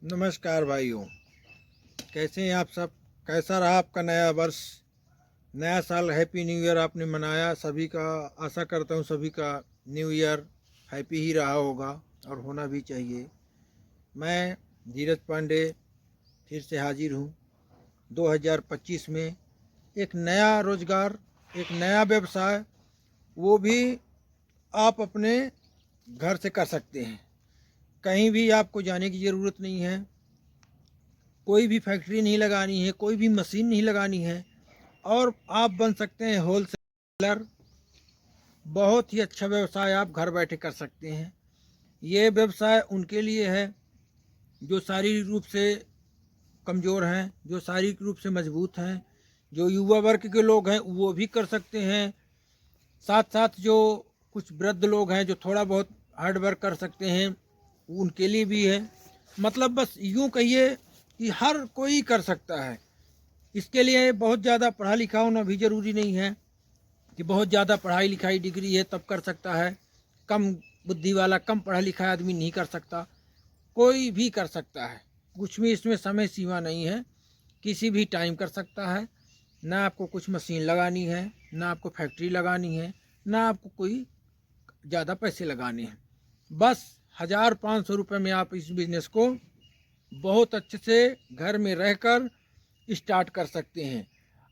नमस्कार भाइयों। कैसे हैं आप सब? कैसा रहा आपका नया वर्ष, नया साल? हैप्पी न्यू ईयर आपने मनाया? सभी का आशा करता हूँ सभी का न्यू ईयर हैप्पी ही रहा होगा और होना भी चाहिए। मैं धीरज पांडे फिर से हाजिर हूँ 2025 में। एक नया रोजगार, एक नया व्यवसाय, वो भी आप अपने घर से कर सकते हैं। कहीं भी आपको जाने की ज़रूरत नहीं है, कोई भी फैक्ट्री नहीं लगानी है, कोई भी मशीन नहीं लगानी है, और आप बन सकते हैं होलसेलर। बहुत ही अच्छा व्यवसाय आप घर बैठे कर सकते हैं। ये व्यवसाय उनके लिए है जो शारीरिक रूप से कमज़ोर हैं, जो शारीरिक रूप से मजबूत हैं, जो युवा वर्ग के लोग हैं वो भी कर सकते हैं। साथ साथ जो कुछ वृद्ध लोग हैं जो थोड़ा बहुत हार्ड वर्क कर सकते हैं उनके लिए भी है। मतलब बस यूँ कहिए कि हर कोई कर सकता है। इसके लिए बहुत ज़्यादा पढ़ा लिखा होना भी ज़रूरी नहीं है कि बहुत ज़्यादा पढ़ाई लिखाई डिग्री है तब कर सकता है। कम बुद्धि वाला, कम पढ़ा लिखा आदमी नहीं कर सकता, कोई भी कर सकता है। कुछ भी इसमें समय सीमा नहीं है, किसी भी टाइम कर सकता है। ना आपको कुछ मशीन लगानी है, ना आपको फैक्ट्री लगानी है, ना आपको कोई ज़्यादा पैसे लगाने हैं। बस 1,000-500 रुपये में आप इस बिज़नेस को बहुत अच्छे से घर में रहकर स्टार्ट कर सकते हैं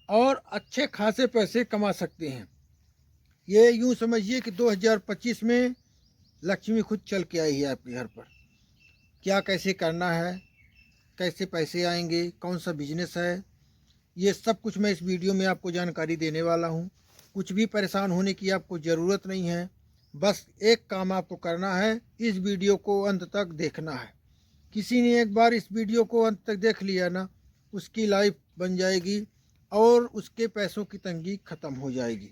और अच्छे खासे पैसे कमा सकते हैं। ये यूँ समझिए कि 2025 में लक्ष्मी खुद चल के आई है आपके घर पर। क्या कैसे करना है, कैसे पैसे आएंगे, कौन सा बिजनेस है, ये सब कुछ मैं इस वीडियो में आपको जानकारी देने वाला हूँ। कुछ भी परेशान होने की आपको ज़रूरत नहीं है। बस एक काम आपको करना है, इस वीडियो को अंत तक देखना है। किसी ने एक बार इस वीडियो को अंत तक देख लिया ना, उसकी लाइफ बन जाएगी और उसके पैसों की तंगी ख़त्म हो जाएगी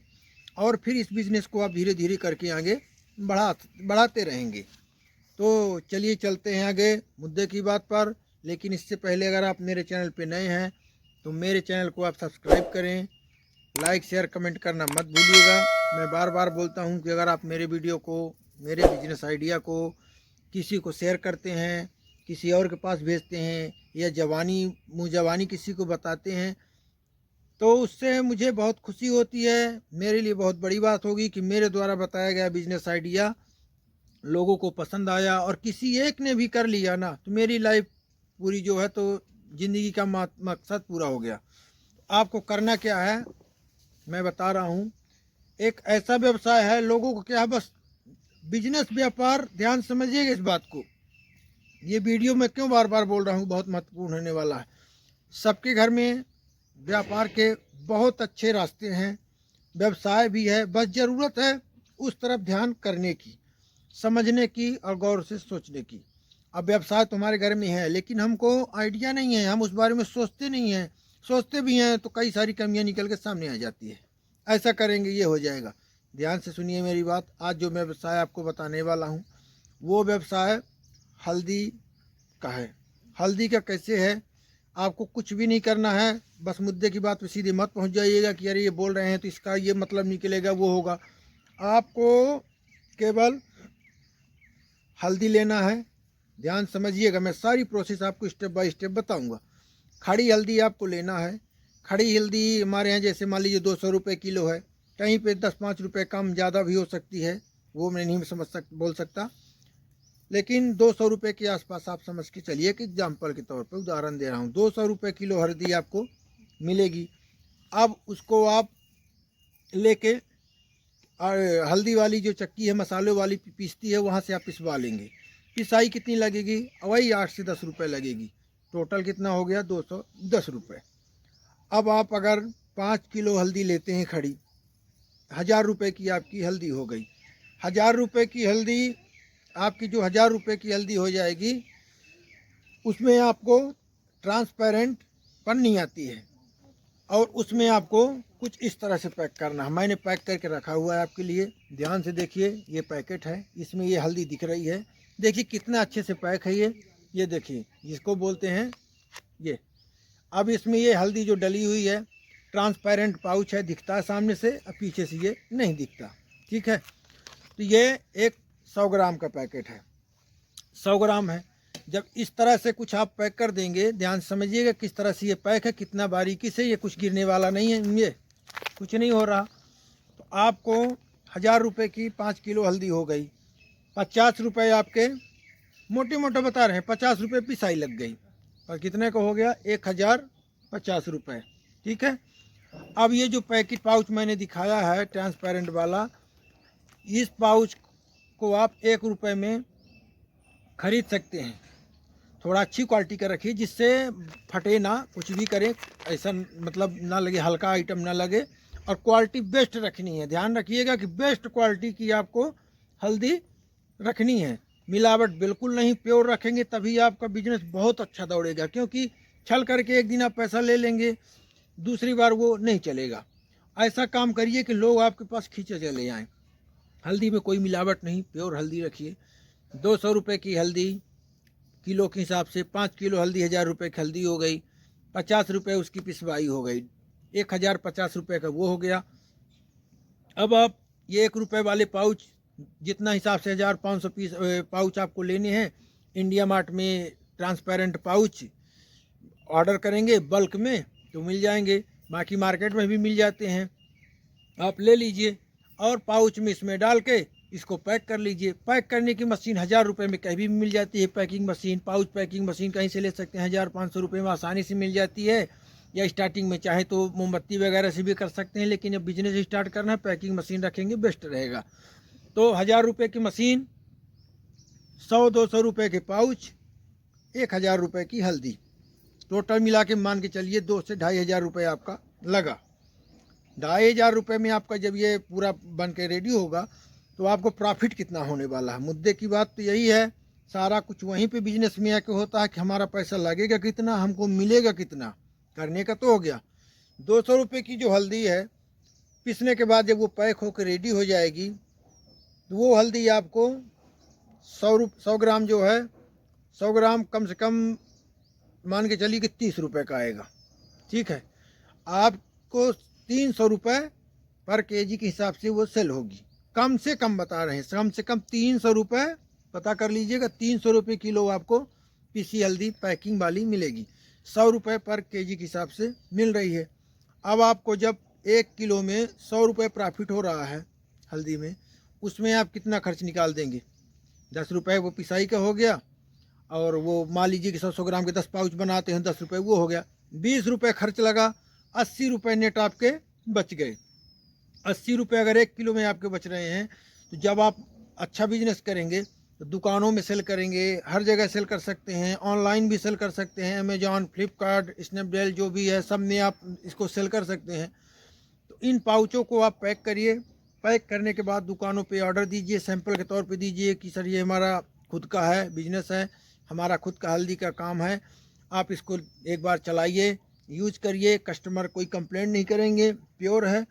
और फिर इस बिज़नेस को आप धीरे धीरे करके आगे बढ़ाते रहेंगे। तो चलिए चलते हैं आगे मुद्दे की बात पर। लेकिन इससे पहले अगर आप मेरे चैनल पे नए हैं तो मेरे चैनल को आप सब्सक्राइब करें, लाइक शेयर कमेंट करना मत भूलिएगा। मैं बार बार बोलता हूँ कि अगर आप मेरे वीडियो को, मेरे बिजनेस आइडिया को किसी को शेयर करते हैं, किसी और के पास भेजते हैं या मुँह ज़बानी किसी को बताते हैं तो उससे मुझे बहुत खुशी होती है। मेरे लिए बहुत बड़ी बात होगी कि मेरे द्वारा बताया गया बिजनेस आइडिया लोगों को पसंद आया और किसी एक ने भी कर लिया ना तो मेरी लाइफ पूरी जो है तो ज़िंदगी का मकसद पूरा हो गया। आपको करना क्या है मैं बता रहा हूँ। एक ऐसा व्यवसाय है, लोगों को क्या है, बस बिजनेस व्यापार, ध्यान समझिएगा इस बात को। ये वीडियो मैं क्यों बार बार बोल रहा हूँ, बहुत महत्वपूर्ण होने वाला है। सबके घर में व्यापार के बहुत अच्छे रास्ते हैं, व्यवसाय भी है, बस ज़रूरत है उस तरफ ध्यान करने की, समझने की और गौर से सोचने की। अब व्यवसाय तुम्हारे घर में है लेकिन हमको आइडिया नहीं है, हम उस बारे में सोचते नहीं हैं, सोचते भी हैं तो कई सारी कमियां निकल के सामने आ जाती है। ऐसा करेंगे ये हो जाएगा। ध्यान से सुनिए मेरी बात। आज जो मैं व्यवसाय आपको बताने वाला हूँ वो व्यवसाय हल्दी का है। हल्दी का कैसे है, आपको कुछ भी नहीं करना है, बस मुद्दे की बात पे सीधे मत पहुंच जाइएगा कि अरे ये बोल रहे हैं तो इसका ये मतलब निकलेगा वो होगा। आपको केवल हल्दी लेना है। ध्यान समझिएगा, मैं सारी प्रोसेस आपको स्टेप बाय स्टेप बताऊंगा। खड़ी हल्दी आपको लेना है। खड़ी हल्दी हमारे यहाँ जैसे मान लीजिए 200 रुपये किलो है, कहीं पे 10-5 रुपये कम ज़्यादा भी हो सकती है, वो मैं नहीं बोल सकता, लेकिन 200 रुपये के आसपास आप समझ के चलिए कि एग्जाम्पल के तौर पे उदाहरण दे रहा हूँ। 200 रुपये किलो हल्दी आपको मिलेगी। अब उसको आप लेके और हल्दी वाली जो चक्की है मसालों वाली पीसती है वहाँ से आप पिसवा लेंगे। पिसाई कितनी लगेगी? वही 8 से 10 रुपये लगेगी। टोटल कितना हो गया? 210 रुपये। अब आप अगर 5 किलो हल्दी लेते हैं खड़ी, 1,000 रुपये की आपकी हल्दी हो गई। 1,000 रुपये की हल्दी, आपकी जो 1,000 रुपये की हल्दी हो जाएगी उसमें आपको ट्रांसपेरेंट पन्नी आती है और उसमें आपको कुछ इस तरह से पैक करना है। मैंने पैक करके रखा हुआ है आपके लिए, ध्यान से देखिए। ये पैकेट है, इसमें ये हल्दी दिख रही है, देखिए कितना अच्छे से पैक है ये देखिए, जिसको बोलते हैं ये। अब इसमें ये हल्दी जो डली हुई है, ट्रांसपेरेंट पाउच है, दिखता है सामने से और पीछे से ये नहीं दिखता, ठीक है। तो ये एक 100 ग्राम का पैकेट है, 100 ग्राम है। जब इस तरह से कुछ आप पैक कर देंगे, ध्यान से समझिएगा किस तरह से ये पैक है, कितना बारीकी से, ये कुछ गिरने वाला नहीं है, ये कुछ नहीं हो रहा। तो आपको 1000 रुपये की 5 किलो हल्दी हो गई, 50 रुपये आपके मोटे मोटे बता रहे हैं, 50 रुपये पिसाई लग गई, और कितने का हो गया, 1050 रुपये। ठीक है। अब ये जो पैकेट पाउच मैंने दिखाया है ट्रांसपेरेंट वाला, इस पाउच को आप 1 रुपये में खरीद सकते हैं। थोड़ा अच्छी क्वालिटी का रखिए जिससे फटे ना, कुछ भी करें ऐसा मतलब ना लगे, हल्का आइटम ना लगे, और क्वालिटी बेस्ट रखनी है। ध्यान रखिएगा कि बेस्ट क्वालिटी की आपको हल्दी रखनी है, मिलावट बिल्कुल नहीं, प्योर रखेंगे तभी आपका बिजनेस बहुत अच्छा दौड़ेगा। क्योंकि छल करके एक दिन आप पैसा ले लेंगे, दूसरी बार वो नहीं चलेगा। ऐसा काम करिए कि लोग आपके पास खींचे चले आएँ। हल्दी में कोई मिलावट नहीं, प्योर हल्दी रखिए। 200 रुपये की हल्दी किलो के हिसाब से, 5 किलो हल्दी 1000 रुपये की हल्दी हो गई, 50 रुपये उसकी पिसवाई हो गई, 1050 रुपये का वो हो गया। अब आप ये 1 रुपये वाले पाउच जितना हिसाब से 1500 पीस पाउच आपको लेने हैं, इंडिया मार्ट में ट्रांसपेरेंट पाउच ऑर्डर करेंगे बल्क में तो मिल जाएंगे, बाकी मार्केट में भी मिल जाते हैं, आप ले लीजिए और पाउच में इसमें डाल के इसको पैक कर लीजिए। पैक करने की मशीन 1000 रुपये में कहीं भी मिल जाती है, packing machine, pouch packing machine कहीं से ले सकते हैं, 1500 रुपये में आसानी से मिल जाती है। या स्टार्टिंग में चाहे तो मोमबत्ती वगैरह से भी कर सकते हैं, लेकिन जब बिजनेस स्टार्ट करना है पैकिंग मशीन रखेंगे बेस्ट रहेगा। तो 1000 रुपये की मशीन, 100-200 रुपये के पाउच, 1000 रुपये की हल्दी, टोटल मिला के मान के चलिए 2 से 2500 रुपये आपका लगा। 2500 रुपये में आपका जब ये पूरा बन के रेडी होगा तो आपको प्रॉफिट कितना होने वाला है। मुद्दे की बात तो यही है, सारा कुछ वहीं पे बिजनेस में आके होता है कि हमारा पैसा लगेगा कितना, हमको मिलेगा कितना, करने का तो हो गया। 200 रुपये की जो हल्दी है, पिसने के बाद जब वो पैक होकर रेडी हो जाएगी तो वो हल्दी आपको 100 ग्राम जो है, 100 ग्राम कम से कम मान के चलिए कि 30 रुपये का आएगा। ठीक है। आपको 300 रुपये पर केजी के हिसाब से वो सेल होगी, कम से कम बता रहे हैं, कम से कम 300 रुपये, पता कर लीजिएगा, 300 रुपये किलो आपको पीसी हल्दी पैकिंग वाली मिलेगी, 100 रुपये पर केजी के हिसाब से मिल रही है। अब आपको जब 1 किलो में 100 रुपये प्रॉफिट हो रहा है हल्दी में, उसमें आप कितना खर्च निकाल देंगे, 10 रुपये वो पिसाई का हो गया, और वो मान लीजिए कि 100 ग्राम के 10 पाउच बनाते हैं, 10 रुपये वो हो गया, 20 रुपये खर्च लगा, 80 रुपये नेट आपके बच गए। 80 रुपये अगर 1 किलो में आपके बच रहे हैं, तो जब आप अच्छा बिजनेस करेंगे तो दुकानों में सेल करेंगे, हर जगह सेल कर सकते हैं, ऑनलाइन भी सेल कर सकते हैं, अमेजॉन, फ्लिपकार्ट, स्नैपडील जो भी है सब में आप इसको सेल कर सकते हैं। तो इन पाउचों को आप पैक करिए, पैक करने के बाद दुकानों पे ऑर्डर दीजिए, सैंपल के तौर पे दीजिए कि सर ये हमारा खुद का है, बिजनेस है, हमारा खुद का हल्दी का काम है, आप इसको एक बार चलाइए, यूज करिए, कस्टमर कोई कंप्लेंट नहीं करेंगे, प्योर है।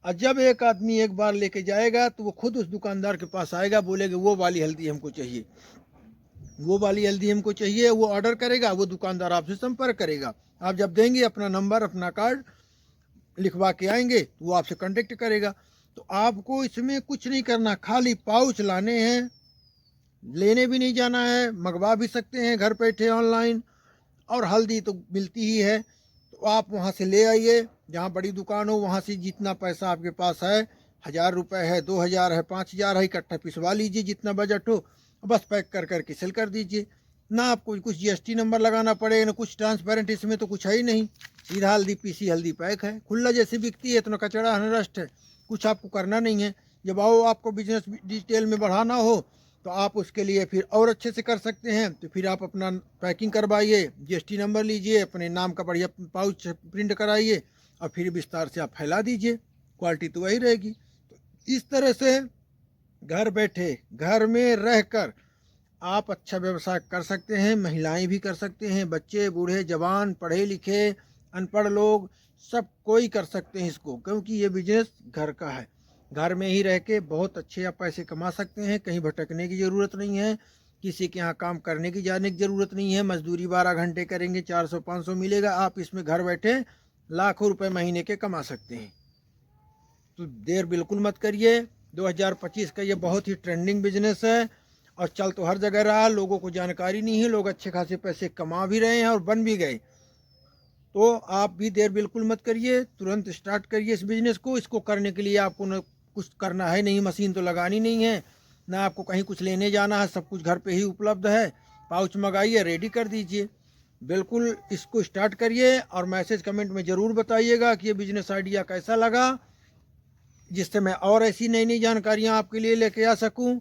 और जब एक आदमी एक बार लेके जाएगा तो वो खुद उस दुकानदार के पास आएगा, बोलेगा वो वाली हल्दी हमको चाहिए, वो वाली हल्दी हमको चाहिए, वो ऑर्डर करेगा, वो दुकानदार आपसे संपर्क करेगा, आप जब देंगे अपना नंबर, अपना कार्ड लिखवा के आएंगे तो वो आपसे कांटेक्ट करेगा। तो आपको इसमें कुछ नहीं करना, खाली पाउच लाने हैं, लेने भी नहीं जाना है, मंगवा भी सकते हैं घर बैठे ऑनलाइन, और हल्दी तो मिलती ही है, तो आप वहाँ से ले आइए, जहाँ बड़ी दुकान हो वहाँ से जितना पैसा आपके पास है, 1000 रुपये है, 2000 है, 5000 है, इकट्ठा पिसवा लीजिए जितना बजट हो, बस पैक कर करके सेल कर दीजिए। ना आपको कुछ GST नंबर लगाना पड़े, ना कुछ ट्रांसपेरेंट, इसमें तो कुछ है ही नहीं, सीधा हल्दी पीसी हल्दी पैक है, खुला जैसे बिकती है, इतना कचड़ा नष्ट है, कुछ आपको करना नहीं है। जब आपको बिजनेस डिटेल में बढ़ाना हो तो आप उसके लिए फिर और अच्छे से कर सकते हैं। तो फिर आप अपना पैकिंग करवाइए, GST नंबर लीजिए, अपने नाम का बढ़िया पाउच प्रिंट कराइए और फिर विस्तार से आप फैला दीजिए, क्वालिटी तो वही रहेगी। तो इस तरह से घर बैठे, घर में रहकर आप अच्छा व्यवसाय कर सकते हैं, महिलाएं भी कर सकते हैं, बच्चे, बूढ़े, जवान, पढ़े लिखे, अनपढ़ लोग, सब कोई कर सकते हैं इसको, क्योंकि ये बिजनेस घर का है। घर में ही रह के बहुत अच्छे आप पैसे कमा सकते हैं, कहीं भटकने की ज़रूरत नहीं है, किसी के यहाँ काम करने की जाने की ज़रूरत नहीं है, मजदूरी 12 घंटे करेंगे 400-500 मिलेगा, आप इसमें घर बैठे लाखों रुपए महीने के कमा सकते हैं। तो देर बिल्कुल मत करिए, 2025 का ये बहुत ही ट्रेंडिंग बिजनेस है और चल तो हर जगह रहा, लोगों को जानकारी नहीं है, लोग अच्छे खासे पैसे कमा भी रहे हैं और बन भी गए। तो आप भी देर बिल्कुल मत करिए, तुरंत स्टार्ट करिए इस बिज़नेस को। इसको करने के लिए आपको न कुछ करना है नहीं, मशीन तो लगानी नहीं है, ना आपको कहीं कुछ लेने जाना है, सब कुछ घर पे ही उपलब्ध है। पाउच मंगाइए, रेडी कर दीजिए। बिल्कुल इसको स्टार्ट करिए और मैसेज कमेंट में ज़रूर बताइएगा कि ये बिज़नेस आइडिया कैसा लगा, जिससे मैं और ऐसी नई नई जानकारियाँ आपके लिए लेके आ सकूँ।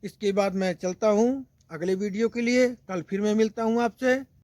इसके बाद मैं चलता हूँ अगले वीडियो के लिए। कल फिर मैं मिलता हूँ आपसे।